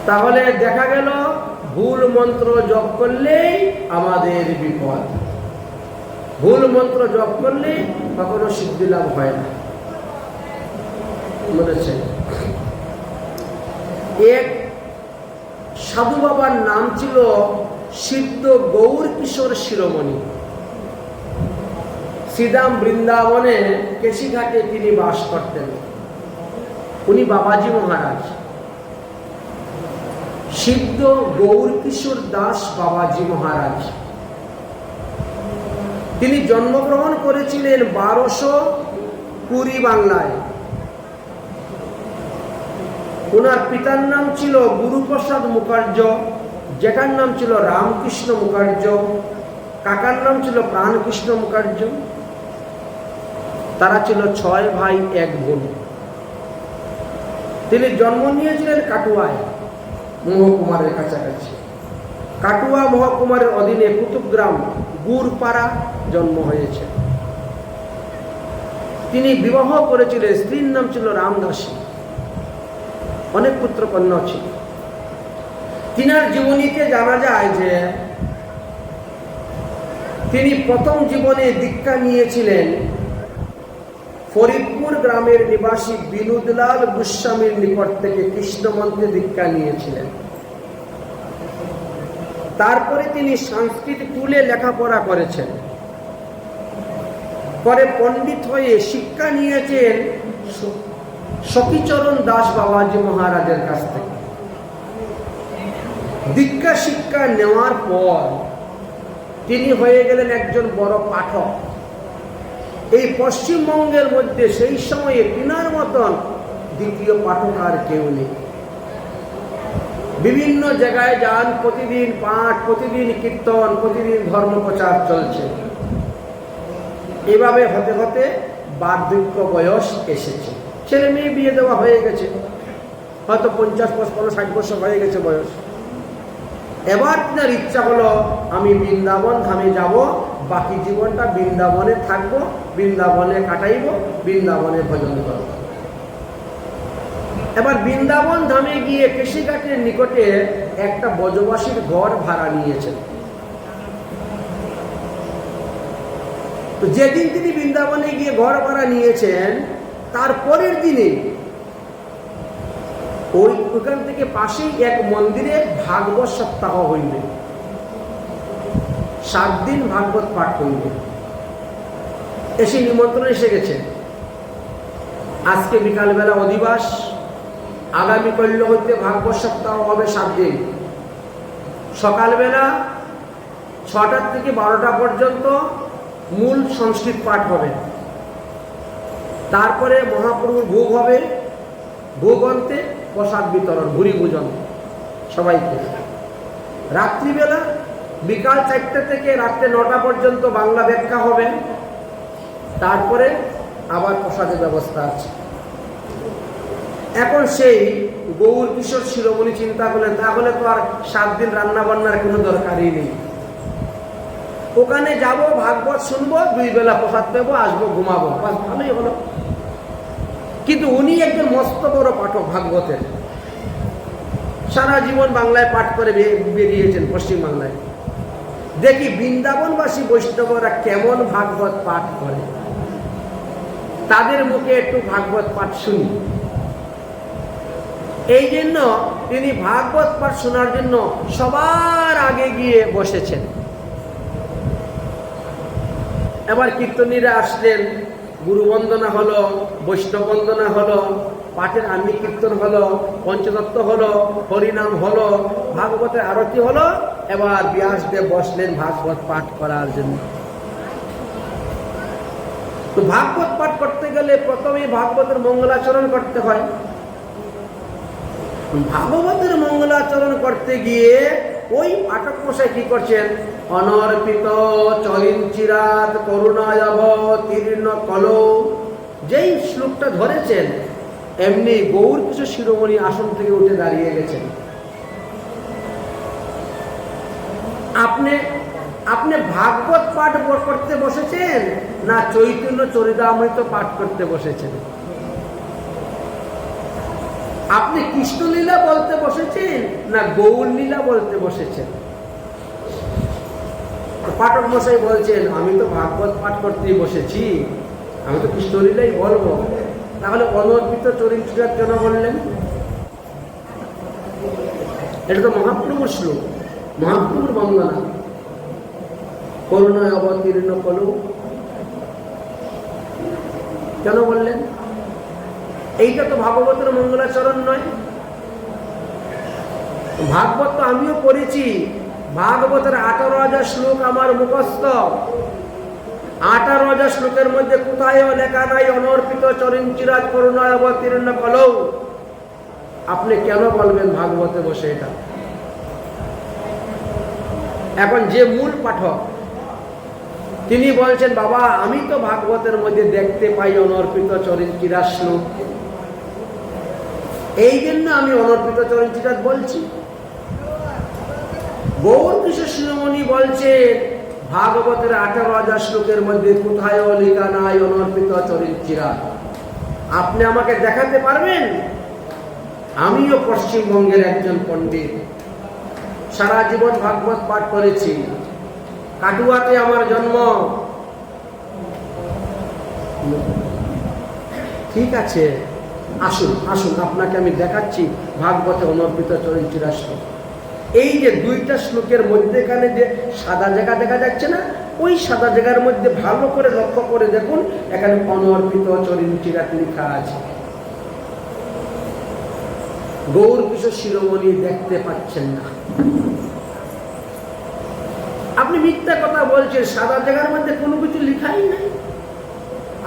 তাহলে দেখা গেল ভুল মন্ত্র জপ করলেই আমাদের বিপদ। ভুল মন্ত্র জপ করলে কখনো সিদ্ধি লাভ হয় না। বলেছে এক সাধু বাবার নাম ছিল সিদ্ধ গৌর কিশোর শিরোমণি। শ্রীধাম বৃন্দাবনে কেশিঘাটে তিনি বাস করতেন। উনি বাবাজি মহারাজ, সিদ্ধ গৌর কিশোর দাস বাবাজি মহারাজ। তিনি জন্মগ্রহণ করেছিলেন 1220 বাংলায়। ওনার পিতার নাম ছিল গুরুপ্রসাদ মুখার্জ, জ্যাঠার নাম ছিল রামকৃষ্ণ মুখার্জ, কাকার নাম ছিল প্রাণকৃষ্ণ মুখার্জ। তারা ছিল 6 ভাই 1 বোন। তিনি জন্ম নিয়েছিলেন কাটুয়ায়, মহকুমারের কাছাকাছি। কাটুয়া মহকুমারের অধীনে কুতুবগ্রাম গুড়পাড়া জন্ম হয়েছে। তিনি বিবাহ করেছিলেন, স্ত্রীর নাম ছিল রামদাসী। অনেক পুত্র কন্যা ছিল। তিনার জীবনীতে জানা যায় যে তিনি প্রথম জীবনে দীক্ষা নিয়েছিলেন ফরিদপুর গ্রামের নিবাসী বিনোদলাল গোস্বামীর নিকট থেকে কৃষ্ণ মন্ত্রে দীক্ষা নিয়েছিলেন। তারপরে তিনি সংস্কৃত স্কুলে লেখাপড়া করেছেন। পরে পণ্ডিত হয়ে শিক্ষা নিয়েছেন সখীচরণ দাস বাবাজি মহারাজের কাছ থেকে। দীক্ষা শিক্ষা নেওয়ার পর তিনি হয়ে গেলেন একজন বড় পাঠক। এই পশ্চিমবঙ্গের মধ্যে সেই সময়ে তিনার মতন দ্বিতীয় পাঠক আর কেউ নেই। বিভিন্ন জায়গায় যান, প্রতিদিন পাঠ, প্রতিদিন কীর্তন, প্রতিদিন ধর্ম প্রচার চলছে। এভাবে হতে হতে বার্ধক্য বয়স এসেছে। ছেলে মেয়ে বিয়ে দেওয়া হয়ে গেছে, হয়তো 50, 55, 60 বছর হয়ে গেছে বয়স। এবার তার ইচ্ছা হলো আমি বৃন্দাবন ধামে যাব, বাকি জীবনটা বৃন্দাবনে থাকবো, বৃন্দাবনে কাটাইব, বৃন্দাবনে ভজন করব। এবার বৃন্দাবন ধামে গিয়ে কেশিঘাটের নিকটে একটা ব্রজবাসীর ঘর ভাড়া নিয়েছেন। তো যেদিন তিনি বৃন্দাবনে গিয়ে ঘর ভাড়া নিয়েছেন, তার পরের দিনে ওইখান থেকে পাশেই এক মন্দিরে ভাগবত সপ্তাহ হইবে। 7 দিন ভাগবত পাঠ হইবে। এসে নিমন্ত্রণ এসে গেছে। আজকে বিকালবেলা অধিবাস, আগামীকাল হইতে ভাগবত সপ্তাহ হবে 7 দিন। সকালবেলা 6টা থেকে 12টা পর্যন্ত মূল সংস্কৃত পাঠ হবে। তারপরে মহাপ্রভুর ভোগ হবে, ভোগ অন্তে প্রসাদ বিতরণ, ভুরি ভোজন সবাইকে। রাত্রিবেলা বিকাল 4টা থেকে রাত্রে 9টা পর্যন্ত বাংলা ব্যাখ্যা হবে। তারপরে আবার প্রসাদের ব্যবস্থা আছে। এখন সেই গৌর কিশোর শিরোমণি চিন্তা করলেন, তাহলে তো আর 7 দিন রান্না বান্নার কোনো দরকারই নেই। ওখানে যাব, ভাগবত শুনবো, 2 বেলা প্রসাদ পেবো, আসবো, ঘুমাবো, ভালোই হলো। কিন্তু উনি একজন মস্ত বড় পাঠক ভাগবতের। সারা জীবন বাংলায় পাঠ করে বেরিয়েছেন পশ্চিম বাংলায়। দেখি বৃন্দাবনবাসী বৈষ্ণবরা কেমন ভাগবত পাঠ করে, তাদের মুখে একটু ভাগবত পাঠ শুনি। এই জন্য তিনি ভাগবত পাঠ শোনার জন্য সবার আগে গিয়ে বসেছেন। এবার কীর্তনীরা আসলেন, গুরু বন্দনা হলো, বৈষ্ণব বন্দনা হলো, পাঠের আন্নি কীর্তন হলো, পঞ্চতত্ত্ব হলো, হরিনাম হলো, ভাগবতের আরতি হলো। এবার ব্যাসদেব বসলেন ভাগবত পাঠ করার জন্য। তো ভাগবত পাঠ করতে গেলে প্রথমেই ভাগবতের মঙ্গলাচরণ করতে হয়। ভাগবতের মঙ্গলাচরণ করতে গিয়ে ওই পাঠক মশাই কি করছেন, অনর্পিত চরিঞ্চিরাত করুণায়ব তীর্ণ কলো, যেই শ্লোকটা ধরেছেন এমনি গৌর কিশোর শিরোমণি আসন থেকে উঠে দাঁড়িয়ে গেছেন। আপনি ভাগবত পাঠ করতে বসেছেন না চৈতন্য চরিতামৃত পাঠ করতে বসেছেন? আপনি কৃষ্ণলীলা বলতে বসেছেন না গৌর লীলা বলতে বসেছেন? পাঠক মশাই বলছেন আমি তো ভাগবত পাঠ করতেই বসেছি, আমি তো কৃষ্ণলীলাই বলবো। তাহলে অনর্পিত চরিত্র কেন বললেন? এটা তো মহাপ্রভুর শ্লোক, মহাপ্রভুর বন্দনা। করুণায় অবতীর্ণ কলু কেন বললেন? এইটা তো ভাগবতের মঙ্গলাচরণ নয়। ভাগবত তো আমিও পড়েছি, ভাগবতের 18,000 শ্লোক আমার মুখস্থ। 18,000 শ্লোকের মধ্যে কোথায় লেখা নাই অনর্পিত চরণচিরাজ করুণায় অবতীর্ণ কলৌ। আপনি কেন বলবেন ভাগবতে বসে এটা? এখন যে মূল পাঠক তিনি বলছেন বাবা আমি তো ভাগবতের মধ্যে দেখতে পাই অনর্পিত চরণচিরাজ শ্লোক, এই জন্য আমি অনর্পিত চরণচিরাজ বলছি। গৌর কিশোর শিরোমণি বলছে ভাগবতের 18,000 শ্লোকের মধ্যে কোথায় লেখা নাই অনর্পিত চরণচিরাজ। আপনি আমাকে দেখাতে পারবেন? আমিও পশ্চিমবঙ্গের একজন পণ্ডিত, সারা জীবন ভাগবত পাঠ করেছি, কাটুয়াতে আমার জন্ম। ঠিক আছে, আসুন আসুন আপনাকে আমি দেখাচ্ছি ভাগবতে অনর্পিত চরণচিরাজ শ্লোক। এই যে 2টা শ্লোকের মধ্যেখানে যে সাদা জায়গা দেখা যাচ্ছে না, ওই সাদা জায়গার মধ্যে ভালো করে লক্ষ্য করে দেখুন, এখানে অনর্পিত চরণচিরাজ লেখা আছে। গৌর কিশোর শিরোমণি দেখতে পাচ্ছেন না। আপনি মিথ্যা কথা বলছেন, সাদা জায়গার মধ্যে কোনো কিছু লেখাই নাই।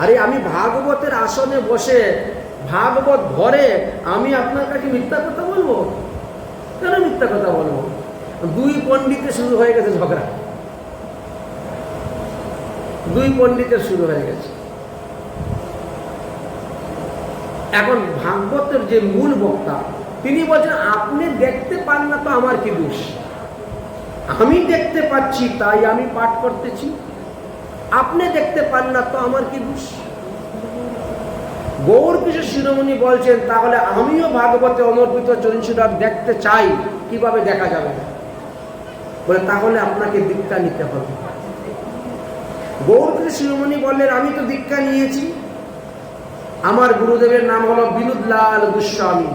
আরে আমি ভাগবতের আসনে বসে ভাগবত ধরে আমি আপনার কাছে মিথ্যা কথা বলবো? কেন মিথ্যা কথা বলবো? 2 পণ্ডিতে শুরু হয়ে গেছে ঝগড়া, 2 পণ্ডিতের শুরু হয়ে গেছে। এখন ভাগবতের যে মূল বক্তা তিনি বলছেন আপনি দেখতে পান না তো আমার কি দোষ? আমি দেখতে পাচ্ছি তাই আমি পাঠ করতেছি, আপনি দেখতে পান না তো আমার কি দোষ? গৌর কিশোর শিরোমণি বলছেন তাহলে আমিও ভাগবতে অনর্পিত চরণচিরাজ দেখতে চাই, কিভাবে দেখা যাবে? বলে তাহলে আপনাকে দীক্ষা নিতে হবে। গৌর কিশোর শিরোমণি বললেন আমি তো দীক্ষা নিয়েছি, আমার গুরুদেবের নাম হলো বিনোদলাল গোস্বামী।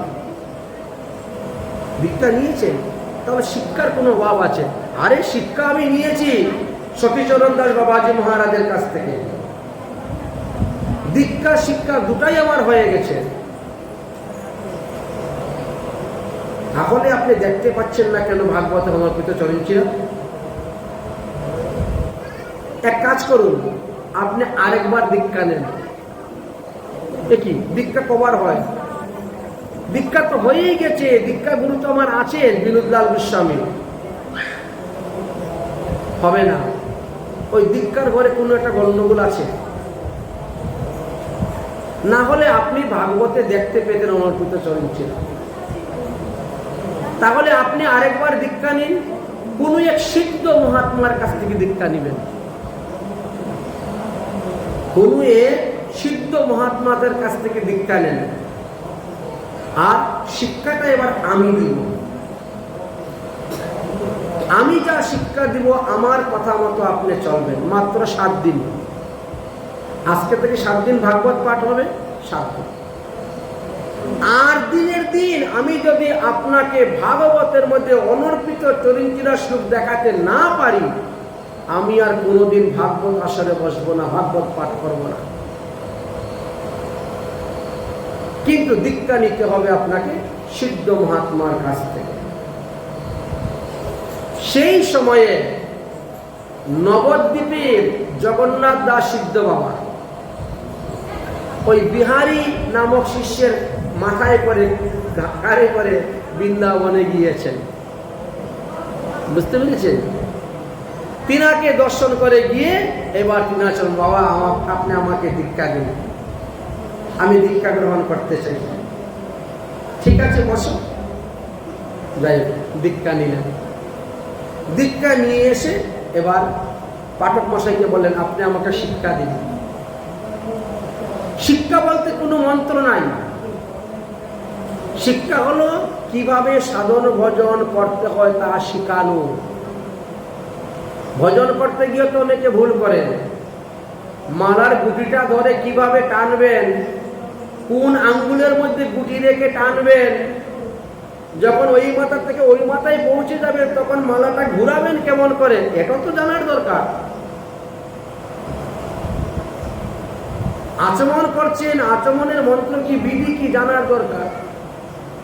দীক্ষা নিয়েছেন? তাহলে শিক্ষার কোনো অভাব আছে? আরে শিক্ষা আমি নিয়েছি সখীচরণ দাস বাবাজি মহারাজের কাছ থেকে। দীক্ষা শিক্ষা দুটাই আমার হয়ে গেছে। তাহলে আপনি দেখতে পাচ্ছেন না কেন ভাগবতে অনর্পিত চরণচিরাজ? এক কাজ করুন, আপনি আরেকবার দীক্ষা নেন। কি দীক্ষা কবার হয়? দীক্ষা তো হয়েই গেছে, দীক্ষা গুরু তো আমার আছেন বিনোদলাল গোস্বামী। হবে না, ওই দীক্ষার ঘরে কোনো একটা গন্ডগোল আছে। না হলে আপনি ভাগবতে দেখতে পেতেন অনর্পিত চরণচিরাজ। তাহলে আপনি আরেকবার দীক্ষা নিন, কোন এক সিদ্ধ মহাত্মার কাছ থেকে দীক্ষা নিবেন। কোন এক সিদ্ধ মহাত্মাদের কাছ থেকে দীক্ষা নেন, আর শিক্ষাটা এবার আমি দিব। আমি যা শিক্ষা দিব আমার কথা মতো আপনি চলবেন। মাত্র 7 দিন, আজকে থেকে 7 দিন ভাগবত পাঠ হবে। 7 দিন, আর দিনের দিন আমি যদি আপনাকে ভাগবতের মধ্যে অনর্পিত চরণচিরাজ শ্লোক দেখাতে না পারি, আমি আর কোনোদিন ভাগবত আসরে বসবো না, ভাগবত পাঠ করব না। কিন্তু দীক্ষা নিতে হবে আপনাকে সিদ্ধ মহাত্মার কাছ থেকে। সেই সময়ে নবদ্বীপের জগন্নাথ দাস সিদ্ধ বাবা ওই বিহারী নামক শিষ্যের মাথায় করে ঘাড়ে করে বৃন্দাবনে গিয়েছেন। বুঝতে পেরেছেন? তিনাকে দর্শন করে গিয়ে এবার তিনা চল বাবা আপনি আমাকে দীক্ষা দিন, আমি দীক্ষা গ্রহণ করতে চাই। ঠিক আছে বসো। যাই দীক্ষা নিলেন। দীক্ষা নিয়ে এসে এবার পাঠক মশাইকে বললেন আপনি আমাকে শিক্ষা দিন। শিক্ষা বলতে কোনো মন্ত্র নাই, শিক্ষা হলো কিভাবে সাধন ভজন করতে হয় তা শিখানো। ভজন করতে গিয়ে তো অনেকে ভুল করেন। মালার গুটিটা ধরে কিভাবে টানবেন, কোন আঙ্গুলের মধ্যে গুটি রেখে টানবেন, যখন ওই মাথা থেকে ওই মাথায় পৌঁছে যাবেন তখন মালাটা ঘুরাবেন কেমন করে, এটা তো জানার দরকার। আচমন করছেন, আচমনের মন্ত্র কি, বিধি কি, জানার দরকার।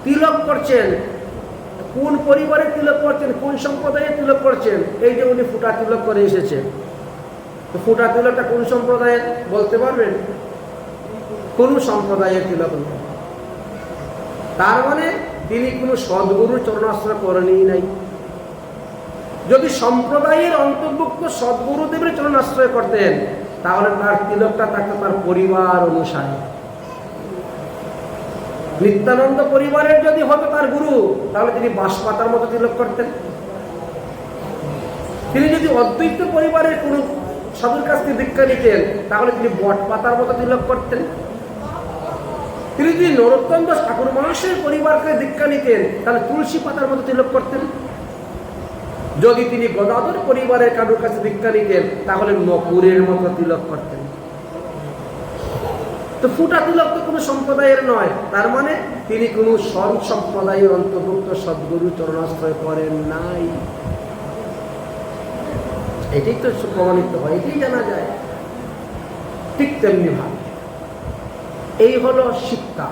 তিলক করছেন, কোন পরিবারে তিলক করছেন, কোন সম্প্রদায়ে তিলক করছেন। এই যে উনি ফুটা তিলক করে এসেছে, তো ফুটা তিলকটা কোন সম্প্রদায়ে বলতে পারবেন? কোন সম্প্রদায়ের তিলক নয়। তার মানে তিনি কোনো সদ্গুরুর চরণাশ্রয় করেনই নাই। যদি সম্প্রদায়ের অন্তর্ভুক্ত সদ্গুরুদেবের চরণাশ্রয় করতেন তাহলে তার তিলকটা থাকতো তার পরিবার অনুসারে। নিত্যানন্দ পরিবারের যদি হতো তার গুরু, তাহলে তিনি বাঁশপাতার মতো তিলক করতেন। তিনি যদি অদ্বৈত পরিবারের কোন সাধুর কাছ থেকে দীক্ষা নিতেন তাহলে তিনি বট পাতার মতো তিলক করতেন। তিনি যদি নরোত্তম দাস ঠাকুর মহাশয়ের পরিবারকে দীক্ষা নিতেন তাহলে তুলসী পাতার মতো তিলক করতেন। যদি তিনি গদাধর পরিবারের কারোর কাছে দীক্ষা নিতেন তাহলে নকুরের মতো তিলক করতেন। তো ফুটা তিলক তো কোনো সম্প্রদায়ের নয়, তার মানে তিনি কোনো সম্প্রদায়ের অন্তর্ভুক্ত সদ্গুরু চরণাশ্রয় করেন নাই। এটাই তো প্রমাণিত হয়, এটাই জানা যায়। ঠিক তেমনি ভাবে এই হলো শিক্ষা।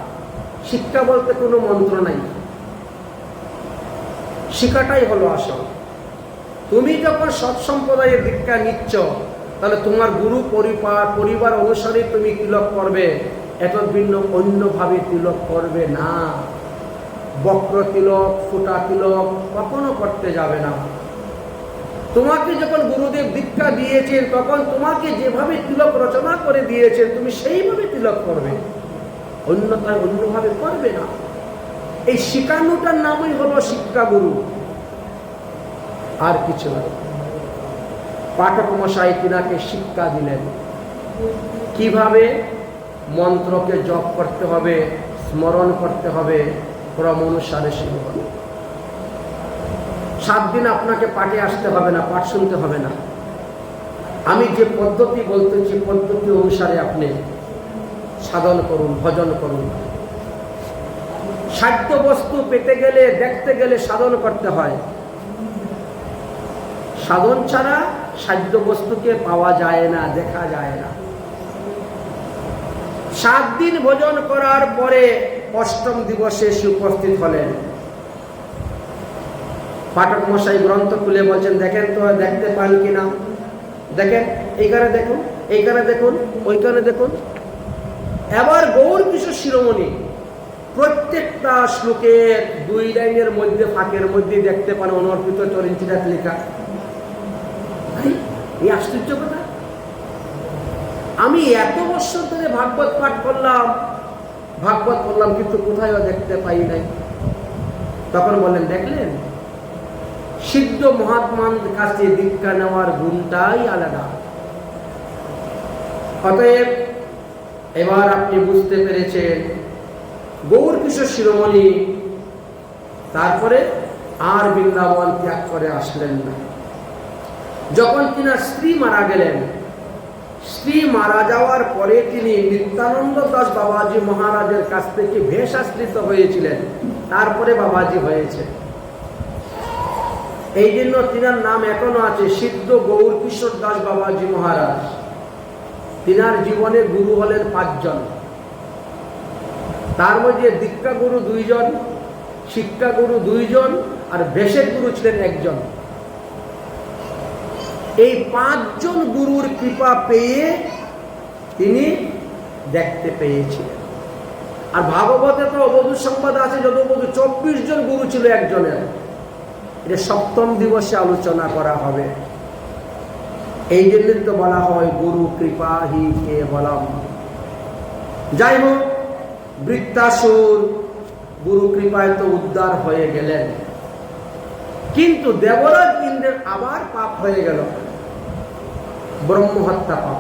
শিক্ষা বলতে কোনো মন্ত্র নাই, শিক্ষাটাই হলো আসল। তুমি যখন সৎসম্প্রদায়ের দীক্ষা নিচ্ছ তাহলে তোমার গুরু পরিবার অনুসারে তুমি তিলক করবে, এত ভিন্ন অন্যভাবে তিলক করবে না। বক্র তিলক, ফুটা তিলক কখনো করতে যাবে না। তোমাকে যখন গুরুদেব দীক্ষা দিয়েছেন তখন তোমাকে যেভাবে তিলক রচনা করে দিয়েছেন তুমি সেইভাবে তিলক করবে, অন্যথায় অন্যভাবে করবে না। এই শিখানোটার নামই হলো শিক্ষা গুরু, আর কিছু নয়। পাঠক মশাই তিনাকে শিক্ষা দিলেন কিভাবে মন্ত্রকে জপ করতে হবে, স্মরণ করতে হবে, ক্রম অনুসারে শিখবেন। 7 দিন আপনাকে পাঠে আসতে হবে না, পাঠ শুনতে হবে না। আমি যে পদ্ধতি বলতেছি পদ্ধতি অনুসারে আপনি সাধন করুন, ভজন করুন। সাধ্য বস্তু পেতে গেলে, দেখতে গেলে সাধন করতে হয়। সাধন ছাড়া সাধ্য বস্তুকে পাওয়া যায় না, দেখা যায় না। 7 দিন ভোজন করার পরে 8ম দিবসে এসে উপস্থিত হলেন। পাঠক মশাই গ্রন্থ খুলে বলছেন, দেখেন তো দেখতে পান কিনা, দেখেন এইখানে দেখুন, এইখানে দেখুন, ওইখানে দেখুন। এবার গৌর কিশোর শিরোমণি প্রত্যেকটা শ্লোকের 2 লাইনের মধ্যে ফাঁকের মধ্যে দেখতে পান অনর্পিত চরিঞ্চিরাত লেখা। এই আশ্চর্য কথা। আমি এত বছর ধরে ভাগবত পাঠ করলাম, ভাগবত করলাম, কিন্তু কোথায়ও দেখতে পাই নাই। তখন বললেন, দেখলেন সিদ্ধ মহাত্মার কাছে দীক্ষা নেওয়ার গুণটাই আলাদা। অতএব এবার আপনি বুঝতে পেরেছেন গৌর কিশোর শিরোমণি তারপরে আর বৃন্দাবন ত্যাগ করে আসলেন না। যখন কিনা স্ত্রী মারা গেলেন, স্ত্রী মারা যাওয়ার পরে তিনি নিত্যানন্দ দাস বাবাজি মহারাজের কাছ থেকে বেশ আশ্রিত হয়েছিলেন, তারপরে বাবাজি হয়েছে। এই জন্য তিনার নাম এখনো আছে সিদ্ধ গৌর কিশোর দাস বাবাজি মহারাজ। তিনার জীবনে গুরু হলেন 5 জন। তার মধ্যে দীক্ষা গুরু 2 জন, শিক্ষা গুরু 2 জন, আর বেশের গুরু ছিলেন 1 জন। এই 5 জন গুরুর কৃপা পেয়ে তিনি দেখতে পেয়েছিলেন। আর ভাগবতে তো অবধূত সংবাদ আছে, যদবধূ 24 জন গুরু ছিল একজনের। এটা 7ম দিবসে আলোচনা করা হবে। এই জন্য তো বলা হয় গুরু কৃপা হি কেবলম। যাই হোক, বৃত্তাসুর গুরু কৃপায় তো উদ্ধার হয়ে গেলেন, কিন্তু দেবরাজ ইন্দ্রের আবার পাপ হয়ে গেল, ব্রহ্মহত্যা পাপ।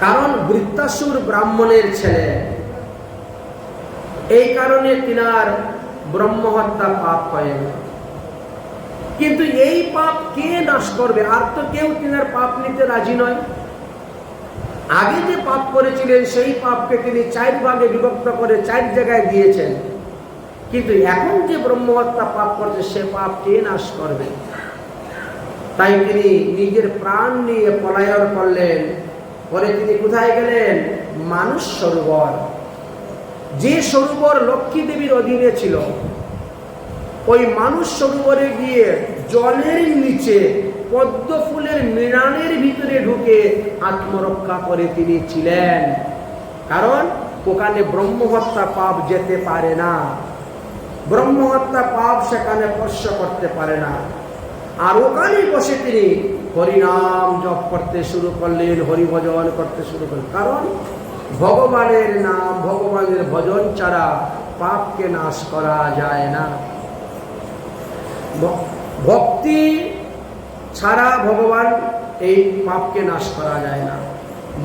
কারণ বৃত্তাসুর ব্রাহ্মণের ছেলে, এই কারণে তিনার ব্রহ্মহত্যা পাপ হয়ে গেল। কিন্তু এই পাপ কে নাশ করবে? আর তো কেউ তিনার পাপ নিতে রাজি নয়। আগে যে পাপ করেছিলেন সেই পাপকে তিনি 4 ভাগে বিভক্ত করে 4 জায়গায় দিয়েছেন, কিন্তু এখন যে ব্রহ্মহত্যা পাপ করছে সে পাপ কে নাশ করবে? তাই তিনি নিজের প্রাণ নিয়ে পলায়ন করলেন। পরে তিনি কোথায় গেলেন? মানস সরোবর, যে সরোবর লক্ষ্মী দেবীর অধীনে ছিল। ওই মানস সরোবরে গিয়ে জলের নিচে পদ্ম ফুলের মৃণালের ভিতরে ঢুকে আত্মরক্ষা করে তিনি ছিলেন। কারণ ওখানে ব্রহ্মহত্যা পাপ যেতে পারে না, ব্রহ্মহত্যা পাপ সেখানে স্পর্শ করতে পারে না। আর ওখানে বসে তিনি হরিনাম জপ করতে শুরু করলেন, হরিভজন করতে শুরু করলেন। কারণ ভগবানের নাম, ভগবানের ভজন ছাড়া পাপকে নাশ করা যায় না। ভক্তি ছাড়া ভগবান এই পাপকে নাশ করা যায় না।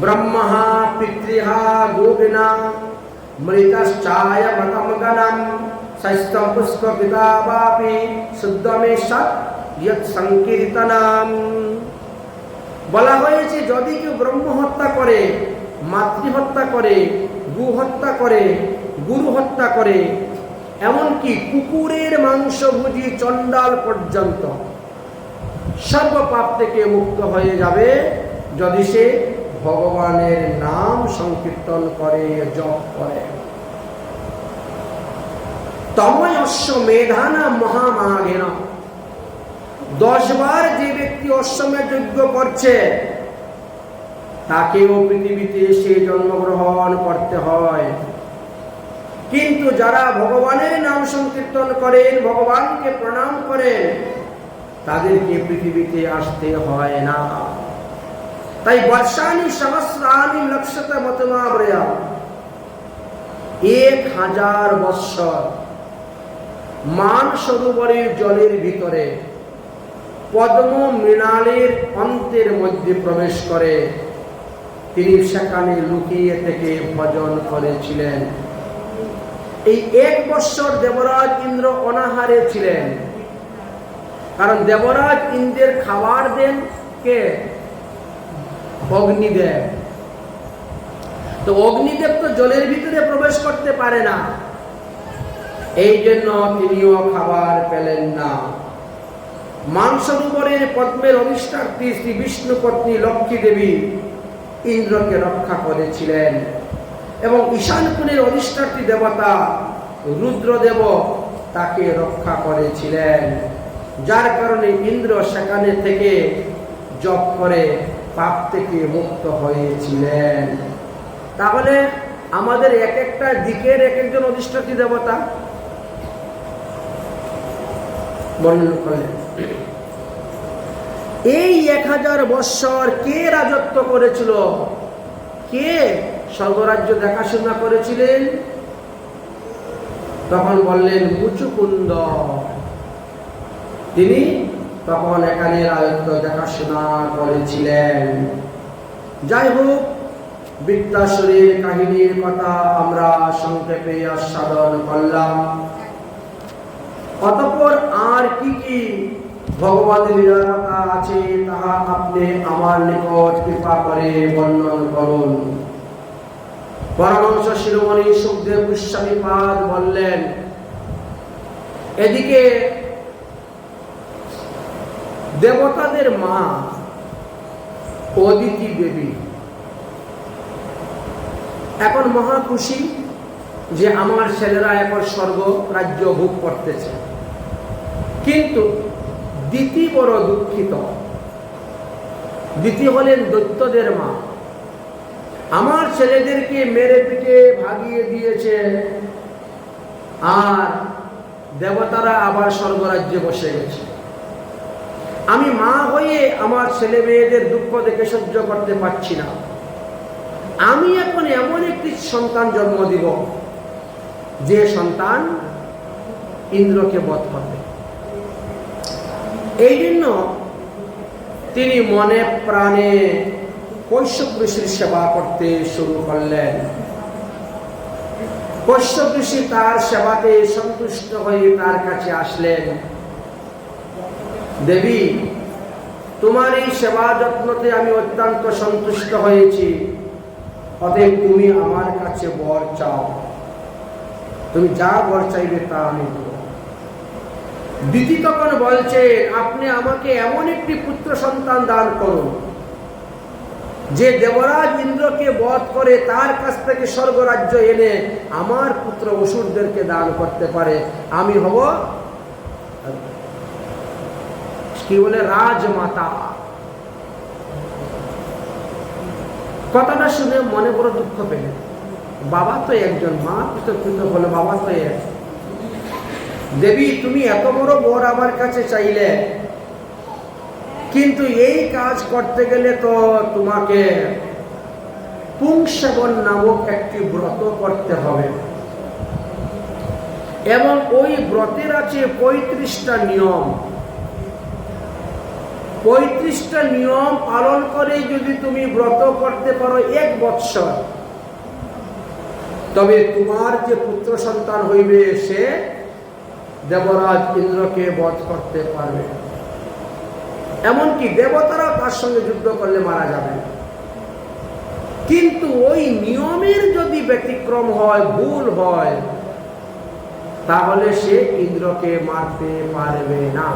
ব্রহ্মহা পিতৃহা গোবিনা মৃতশ্চায় মতমগণম শৈস্তম পুষ্প পিতাবাপি শুদ্ধমে সৎ ইয়ৎ সংকীর্তনম। বলা হয়েছে যদি কেউ ব্রহ্ম হত্যা করে, মাতৃহত্যা করে, গু হত্যা করে, গুরু হত্যা করে, এমনকি কুকুরের মাংস ভুজি চণ্ডাল পর্যন্ত সর্ব পাপ থেকে মুক্ত হয়ে যাবে যদি সে ভগবানের নাম সংকীর্তন করে, জপ করে। তময়স্য মেধানা মহামাঘেন, 10 বার যে ব্যক্তি অশ্বমেধ যজ্ঞ করছে তাকেও পৃথিবীতে এসে জন্মগ্রহণ করতে হয়। কিন্তু যারা ভগবানের নাম সংকীর্তন করেন, ভগবানকে প্রণাম করেন, তাদেরকে পৃথিবীতে আসতে হয় না। তাই বর্ষানি সহস্রানি লক্ষত মতমাব্রয়া, 1000 বৎসর মান সরোবরের জলের ভিতরে পদ্ম মৃণালের অন্তের মধ্যে প্রবেশ করে তিনি সেখানে লুকিয়ে থেকে ভজন করেছিলেন। এই 1 বৎসর দেবরাজ ইন্দ্র অনাহারে ছিলেন। কারণ দেবরাজ ইন্দ্রের খাবার দেন কে? অগ্নিদেব। তো অগ্নিদেব তো জলের ভিতরে প্রবেশ করতে পারে না, এই জন্য তিনিও খাবার পেলেন না। মানসরোবরের পদ্মের অধিষ্ঠাত্রী শ্রী বিষ্ণু পত্নী লক্ষ্মী দেবী ইন্দ্রকে রক্ষা করেছিলেন এবং ঈশানকুনের অধিষ্ঠাত্রী দেবতা রুদ্রদেব তাকে রক্ষা করেছিলেন, যার কারণে ইন্দ্র সেখানে থেকে জপ করে পাপ থেকে মুক্ত হয়েছিলেন। তাহলে আমাদের এক একটা দিকের এক একজন অধিষ্ঠাত্রী দেবতা বর্ণনা করলেন। এই 1000 বৎসর কে রাজত্ব করেছিল? কে স্বর্গরাজ্য দেখাশোনা করেছিলেন? তখন বললেন মুচুকুন্দ। তিনি তখন এখানে রাজত্ব দেখাশোনা করেছিলেন। যাই হোক, বৃত্তাসুরের কাহিনীর কথা আমরা সংক্ষেপে আস্বাদন করলাম। অতঃপর আর কি কি ভগবানের লীলার কথা আছে তাহা আপনি আমার নিকট কৃপা করে বর্ণন করুন। পরমহংস শিরোমণি সুখদেব গোস্বামী পাদ বললেন, এদিকে দেবতাদের মা অদিতি দেবী এখন মহা খুশি যে আমার ছেলেরা এখন স্বর্গ রাজ্য ভোগ করতেছে। কিন্তু দিতি বড় দুঃখিত। দিতি হলেন দৈত্যদের মা। আমার ছেলেদেরকে মেরে পিটে ভাগিয়ে দিয়েছে, আর দেবতারা আবার স্বর্গরাজ্যে বসে গেছে। আমি মা হয়ে আমার ছেলে মেয়েদের দুঃখ দেখে সহ্য করতে পারছি না। আমি এখন এমন একটি সন্তান জন্ম দিব যে সন্তান ইন্দ্রকে বধ করবে। এই জন্য তিনি মনে প্রাণে কৈশব ঋষির সেবা করতে শুরু করলেন। কশ্যপ ঋষি তার সেবাতে সন্তুষ্ট হয়ে তার কাছে আসলেন। দেবী, তোমার এই সেবা যত্নতে আমি অত্যন্ত সন্তুষ্ট হয়েছি, অতএব তুমি আমার কাছে বর চাও, তুমি যা বর চাইবে তা আমি দেব। দিতি তখন বলছেন, আপনি আমাকে এমন একটি পুত্র সন্তান দান করুন যে দেবরাজ ইন্দ্রকে বধ করে তার কাছ থেকে স্বর্গরাজ্য এনে আমার পুত্র অসুরদেরকে দান করতে পারে। আমি হব কি বলে রাজমাতা। কথাটা শুনে মনে বড় দুঃখ পেলেন। বাবা তো একজন, মা পিতৃ বলে বাবা তো এক। দেবী, তুমি এত বড় বর আমার কাছে চাইলে, কিন্তু এই কাজ করতে গেলে তো তোমাকে পুংসেবন নামক একটি ব্রত করতে হবে, এবং ওই ব্রতের আছে 35টা নিয়ম। 35টা নিয়ম পালন করে যদি তুমি ব্রত করতে পারো 1 বৎসর, তবে তোমার যে পুত্র সন্তান হইবে সে দেবরাজ ইন্দ্রকে বধ করতে পারবে। এমনকি দেবতারা তার সঙ্গে যুদ্ধ করলে মারা যাবে। কিন্তু ওই নিয়মের যদি ব্যতিক্রম হয়, ভুল হয়, তাহলে সে ইন্দ্রকে মারতে পারবে না।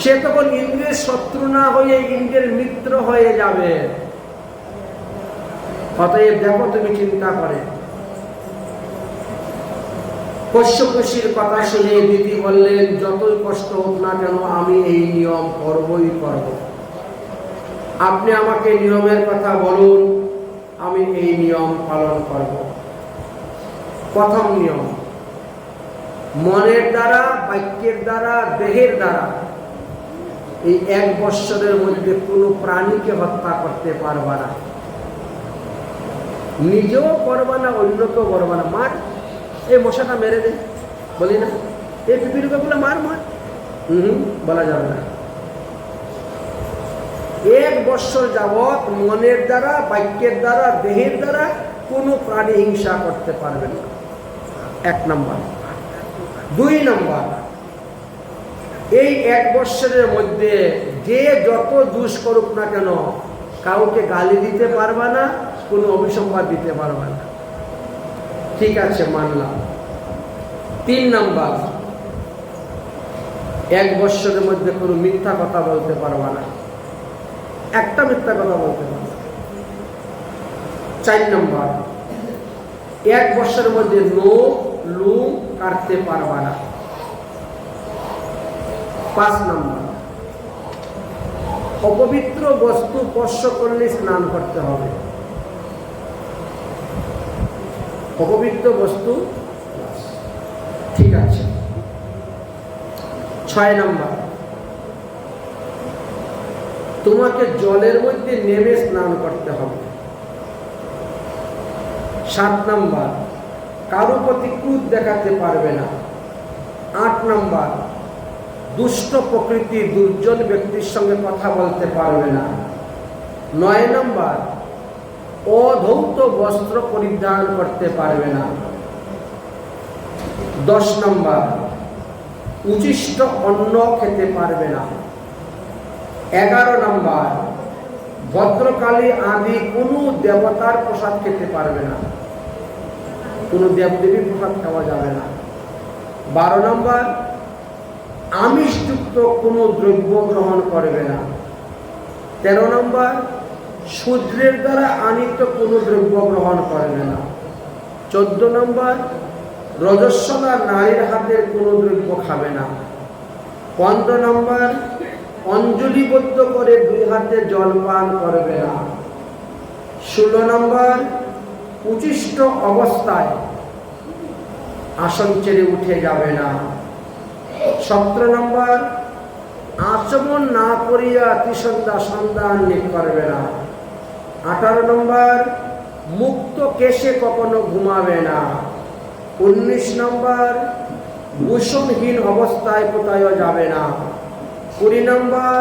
সে তখন ইন্দ্রের শত্রু না হয়ে ইন্দ্রের মিত্র হয়ে যাবে। অতএব দেখো, তুমি চিন্তা করে। কশ্যপ ঋষির কথা শুনে দিদি বললেন, যতই কষ্ট হোক না কেন আমি এই নিয়ম করবই করব। আপনি আমাকে নিয়মের কথা বলুন, আমি এই নিয়ম পালন করব। প্রথম নিয়ম, মনের দ্বারা, বাক্যের দ্বারা, দেহের দ্বারা এই 1 বৎসরের মধ্যে কোনো প্রাণীকে হত্যা করতে পারবা না। নিজেও করবা না, অন্যকেও করবা না। মার, এই মশাটা মেরে দে, বলি না, এই পিপিলিকা বলে মার মার, বলা যাবে না। 1 বৎসর যাবৎ মনের দ্বারা, বাক্যের দ্বারা, দেহের দ্বারা কোনো প্রাণী হিংসা করতে পারবে না। 1 নম্বর। 2 নম্বর, এই 1 বৎসরের মধ্যে যে যত দোষ করুক না কেন কাউকে গালি দিতে পারবা না, কোনো অভিসম্বাদ দিতে পারবা না। ঠিক আছে, মানলাম। 3 নম্বর, 1 বৎসরের মধ্যে কোনো মিথ্যা কথা বলতে পারবা না, একটা মিথ্যা কথা বলতে পারবা না। 4 নম্বর, 1 বৎসরের মধ্যে নখ লুম কাটতে পারবা না। 5 নম্বর, অপবিত্র বস্তু স্পর্শ করলে স্নান করতে হবে। অপবিত্র বস্তু, ঠিক আছে। 6 নম্বর, তোমাকে জলের মধ্যে নেমে স্নান করতে হবে। 7 নম্বর, কারো প্রতি ক্রোধ দেখাতে পারবে না। 8 নম্বর, দুষ্ট প্রকৃতি দুর্জন ব্যক্তির সঙ্গে কথা বলতে পারবে না। 9 নম্বর, অধৌত বস্ত্র পরিধান করতে পারবে না। 10 নম্বর, উচ্ছিষ্ট অন্ন খেতে পারবে না। 11 নম্বর, ভদ্রকালী আদি কোনো দেবতার প্রসাদ খেতে পারবে না, কোনো দেবদেবীর প্রসাদ খাওয়া যাবে না। 12 নম্বর, আমিষযুক্ত কোনো দ্রব্য গ্রহণ করবে না। 13 নম্বর, শূদ্রের দ্বারা আনিত কোনো দ্রব্য গ্রহণ করবে না। 14 নম্বর, রজস্বলা নারীর হাতের কোনো দ্রব্য খাবে না। 15 নম্বর, অঞ্জলিবদ্ধ করে 2 হাতে জল পান করবে না। 16 নম্বর, উচ্ছিষ্ট অবস্থায় আসন ছেড়ে উঠে যাবে না। 17 নম্বর, আচমন না করিয়া ত্রিসন্ধ্যা সন্ধান করবে না। 18 নম্বর, মুক্ত কেশে কখনো ঘুমাবে না। 19 নম্বর, ভূষণহীন অবস্থায় কোথাও যাবে না। 20 নম্বর,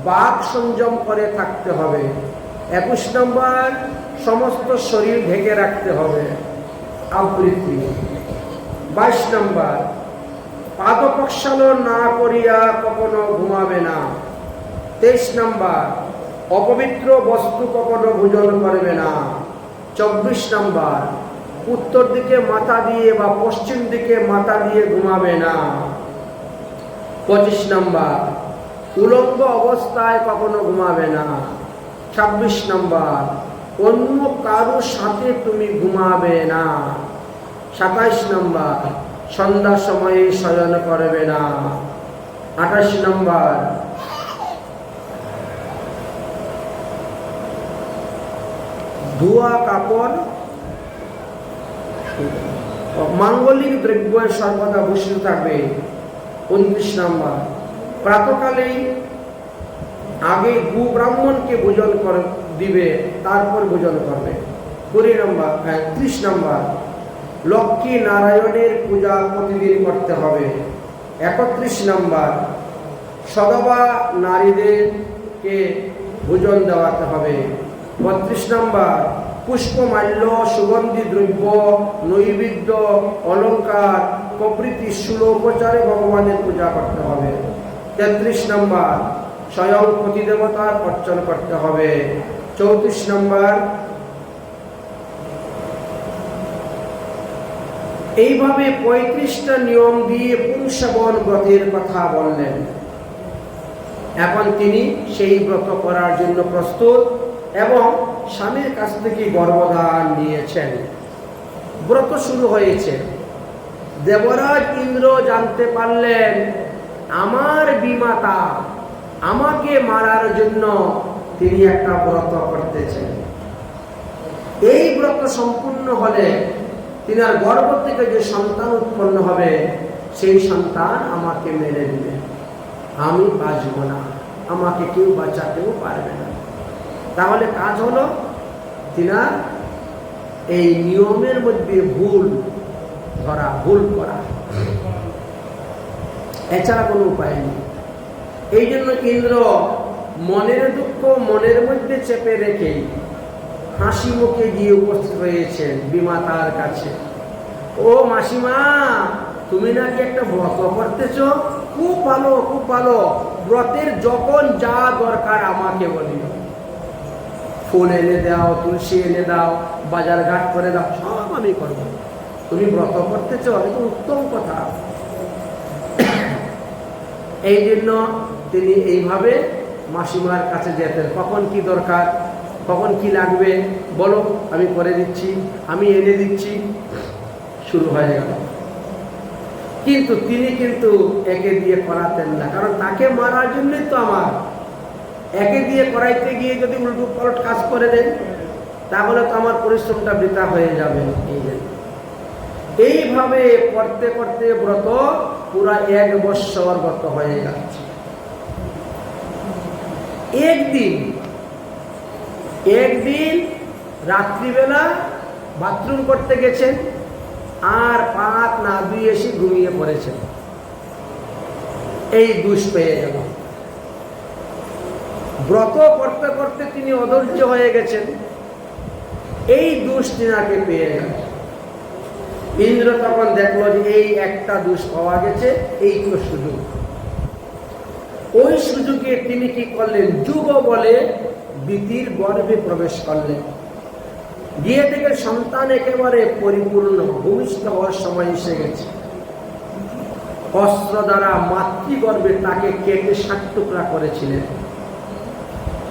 বাক সংযম করে থাকতে হবে। 21 নম্বর, সমস্ত শরীর ঢেকে রাখতে হবে। আবৃত্তি। 22 নম্বর, পাদ প্রক্ষালন না করিয়া কখনো ঘুমাবে না। 23 নম্বর, অপবিত্র বস্তু কখনো ভোজন করবে না। 24 নম্বর, উত্তর দিকে মাথা দিয়ে বা পশ্চিম দিকে মাথা দিয়ে ঘুমাবে না। 25 নম্বর, উলঙ্গ অবস্থায় কখনো ঘুমাবে না। 26 নম্বর, অন্য কারোর সাথে তুমি ঘুমাবে না। 27 নম্বর, সন্ধ্যা সময়ে শয়ন করবে না। 28 নম্বর, ধোয়া কাপড় মাঙ্গলিক দ্রব্য সর্বদা ভূষিত থাকবে। 29 নম্বর, প্রাতকালেই আগে গু ব্রাহ্মণকে ভোজন দিবে, তারপর ভোজন করবে। 30 নম্বর, লক্ষ্মী নারায়ণের পূজা প্রতিদিন করতে হবে। 31 নম্বর, সদবা নারীদেরকে ভোজন দেওয়াতে হবে। 32 নম্বর, পুষ্পমাল্য, সুগন্ধি দ্রব্য, নৈবেদ্য, অলঙ্কার প্রভৃতি ষোলোপচারে ভগবানের পূজা করতে হবে। 33 নম্বর, স্বয়ং প্রতিদেবতার অর্চন করতে হবে। 34 নম্বর, এইভাবে 35টা নিয়ম দিয়ে পুংসবন ব্রতের কথা বললেন। এখন তিনি সেই ব্রত করার জন্য প্রস্তুত এবং স্বামীর কাছ থেকে গর্ভধান নিয়েছেন। ব্রত শুরু হয়েছে। দেবরাজ ইন্দ্র জানতে পারলেন আমার বিমাতা আমাকে মারার জন্য তিনি একটা ব্রত করতেছেন। এই ব্রত সম্পূর্ণ হলে তিনার গর্ভ থেকে যে সন্তান উৎপন্ন হবে সেই সন্তান আমাকে মেরে দিবে, আমি বাঁচব না, আমাকে কেউ বাঁচাতেও পারবে না। তাহলে কাজ হলো তিনার এই নিয়মের মধ্যে ভুল ধরা, ভুল করা, এছাড়া কোনো উপায় নেই। এই জন্য ইন্দ্র মনের দুঃখ মনের মধ্যে চেপে রেখে হাসি মুখে গিয়ে উপস্থিত হয়েছেন বিমাতার কাছে। ও মাসিমা, তুমি নাকি একটা ব্রত করতেছ, খুব ভালো, খুব ভালো। ব্রতের যখন যা দরকার আমাকে বলিও, ফুল এনে দাও, তুলসী এনে দাও, বাজার ঘাট করে দাও, সব আমি করবো। তুমি ব্রত করতেছ, এটা উত্তম কথা। এই জন্য তিনি এইভাবে মাসিমার কাছে যেতেন। কখন কি দরকার, কখন কি লাগবে বলো, আমি করে দিচ্ছি, আমি এনে দিচ্ছি, শুরু হয়ে গেল। কিন্তু তিনি কিন্তু একে দিয়ে করাতেন না, কারণ তাকে মারার জন্যই তো আমার। একে দিয়ে করাইতে গিয়ে যদি উল্টো পালট কাজ করে দেন তাহলে তো আমার পরিশ্রমটা বৃথা হয়ে যাবে। এইভাবে করতে করতে ব্রত পুরা 1 বৎসর ব্রত হয়ে যাচ্ছে। একদিন রাত্রিবেলা বাথরুম করতে গেছেন, আর পাক না ধুয়ে এসে ঘুমিয়ে পড়েছেন। এই দোষ পেয়ে গেল। ব্রত করতে করতে তিনি অধৈর্য হয়ে গেছেন, এই দোষ তিনাকে পেয়ে গেল। ইন্দ্র তখন দেখলো যে এই একটা দোষ পাওয়া গেছে, এই তো সুযোগ। ওই সুযোগে তিনি কি করলেন, যুগ বলে দিতির গর্ভে প্রবেশ করলেন। গিয়ে থেকে সন্তান একেবারে পরিপূর্ণ, ভূমিষ্ঠ হওয়ার সময় এসে গেছে। অস্ত্র দ্বারা মাতৃগর্ভে তাকে কেটে 7 টুকরা করেছিলেন।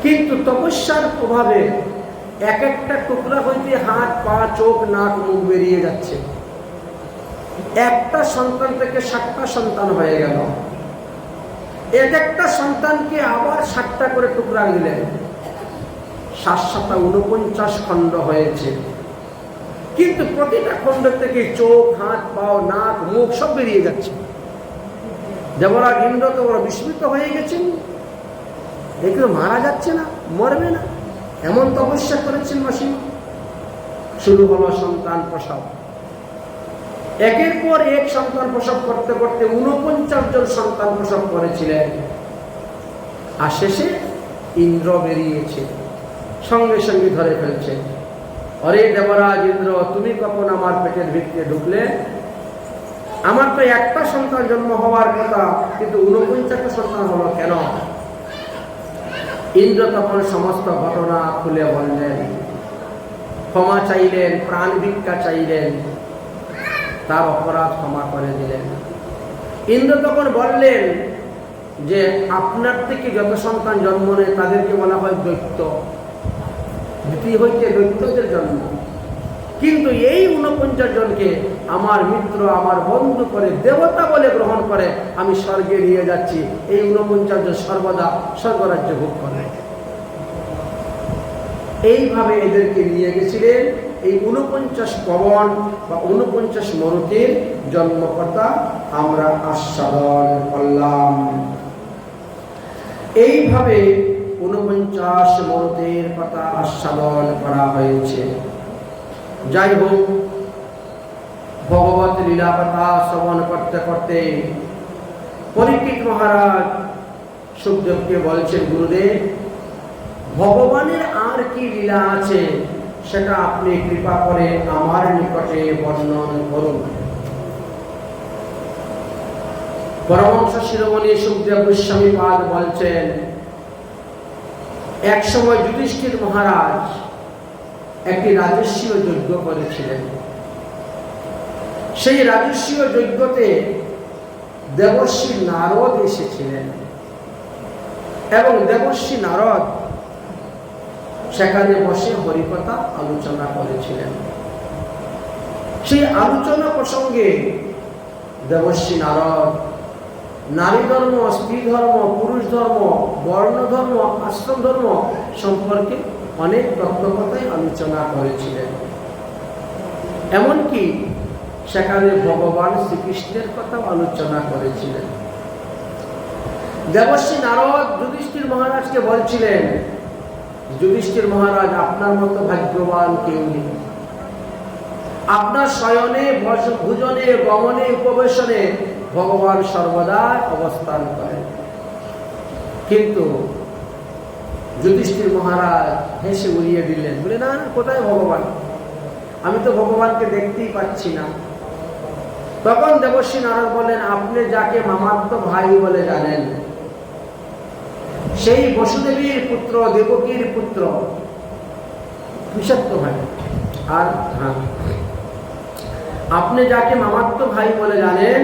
কিন্তু তপস্যার প্রভাবে এক একটা টুকরা হইতে হাত, পা, চোখ, নাক, মুখ বেরিয়ে যাচ্ছে। একটা সন্তান থেকে 7টা সন্তান হয়ে গেল। এক একটা সন্তানকে আবার 7টা করে টুকরা দিলেন। 7 49 খণ্ড হয়েছে। কিন্তু প্রতিটা খণ্ড থেকে চোখ, হাত, পাও, নাক, মুখ সব বেরিয়ে যাচ্ছে। দেবরাজ ইন্দ্র তো ওরা বিস্মিত হয়ে গেছেন, দেখলো মারা যাচ্ছে না, মরবে না, এমন তপস্যা করেছেন মাসিমা। শুরু হলো সন্তান প্রসব। একের পর এক সন্তান প্রসব করতে করতে 49 জন সন্তান প্রসব করেছিলেন। আর শেষে ইন্দ্র বেরিয়েছে, সঙ্গে সঙ্গে ধরে ফেলছে। অরে দেবরাজ ইন্দ্র, তুমি কখন আমার পেটের ভিতরে ঢুকলে? আমার তো একটা সন্তান জন্ম হওয়ার কথা, কিন্তু 49টা সন্তান হলো কেন? ইন্দ্র তখন সমস্ত ঘটনা খুলে বললেন, ক্ষমা চাইলেন, প্রাণ ভিক্ষা চাইলেন, তার অপরাধ ক্ষমা করে দিলেন। ইন্দ্র তখন বললেন যে আপনার থেকে যত সন্তান জন্ম নেয় তাদেরকে বলা হয় দৈত্য, দ্বিতীয় হইতে দৈত্যদের জন্ম। কিন্তু এই 49 জনকে আমার মিত্র, আমার বন্ধু করে দেবতা বলে গ্রহণ করে আমি স্বর্গে নিয়ে যাচ্ছি। এই 49 জন সর্বদা স্বর্গরাজ্য ভোগ করে। এইভাবে এদেরকে নিয়ে গেছিলেন। এই 49 পবন বা 49 মরুতির জন্মকথা আমরা আস্বাদন করলাম। এইভাবে 49 মরুতির কথা আস্বাদন করা হয়েছে। যাই হোক, ভগবত লীলা কথা শ্রবণ করতে করতে পরীক্ষিত মহারাজ সুখদেবকে বলছেন, গুরুদেব, ভগবানের আর কি লীলা আছে সেটা আপনি কৃপা করে আমার নিকটে বর্ণন করুন। পরমহংস শিরোমণি সুখদেব গোস্বামী পাদ বলছেন, এক সময় যুধিষ্ঠির মহারাজ একটি রাজস্বীয় যজ্ঞ করেছিলেন। সেই রাজস্বীয় যজ্ঞতে দেবর্ষি নারদ এসেছিলেন এবং দেবর্ষি নারদ সেখানে বসে হরিকথা আলোচনা করেছিলেন। সেই আলোচনা প্রসঙ্গে দেবর্ষি নারদ নারী ধর্ম, স্ত্রী ধর্ম, পুরুষ ধর্ম, বর্ণ ধর্ম, আশ্রম ধর্ম সম্পর্কে অনেক তত্ত্বকথাই আলোচনা করেছিলেন। এমনকি সেখানে ভগবান শ্রীকৃষ্ণের কথাও আলোচনা করেছিলেন। দেবর্ষি নারদ যুধিষ্ঠির মহারাজকে বলছিলেন, যুধিষ্ঠির মহারাজ, আপনার মতো ভাগ্যবান কেউ নেই। আপনার শয়নে, ভোজনে, গমনে, উপবেশনে ভগবান সর্বদা অবস্থান করেন। কিন্তু যুধিষ্ঠির মহারাজ হেসে উড়িয়ে দিলেন, বলে, না, কোথায় ভগবান? আমি তো ভগবানকে দেখতেই পাচ্ছি না। তখন দেবর্ষি নারদ বলেন, আপনি যাকে মামাত্ম ভাই বলে জানেন, সেই বসুদেবীর পুত্র, দেবকীর পুত্র, বিষাক্ত ভাই। আর হ্যাঁ, আপনি যাকে মামাত্ম ভাই বলে জানেন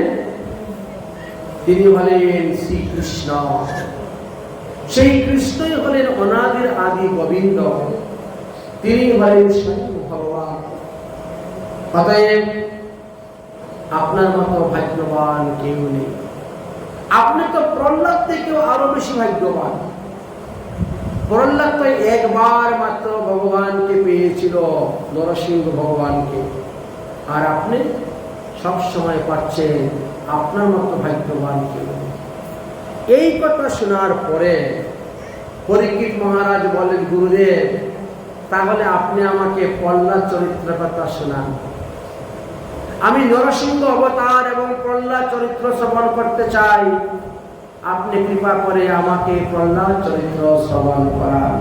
তিনি হলেন শ্রীকৃষ্ণ। সেই কৃষ্ণই হলেন অনাদির আদি গোবিন্দ, তিনি হলেন স্বয়ং ভগবান। অতএব আপনার মতো ভাগ্যবান কেউ নেই। আপনি তো প্রহ্লাদ থেকেও আরো বেশি ভাগ্যবান। প্রহ্লাদ তো একবার মাত্র ভগবানকে পেয়েছিল, নরসিংহ ভগবানকে, আর আপনি সব সময় পাচ্ছেন। আপনার মতো ভাগ্যবান কেউ নেই। এই কথা শোনার পরে পরীক্ষিত মহারাজ বলেন, গুরুদেব, তাহলে আপনি আমাকে প্রহ্লাদ চরিত্র কথা শোনান। আমি নরসিংহ অবতার এবং প্রহ্লাদ চরিত্র শ্রবণ করতে চাই। আপনি কৃপা করে আমাকে প্রহ্লাদ চরিত্র শ্রবণ করান।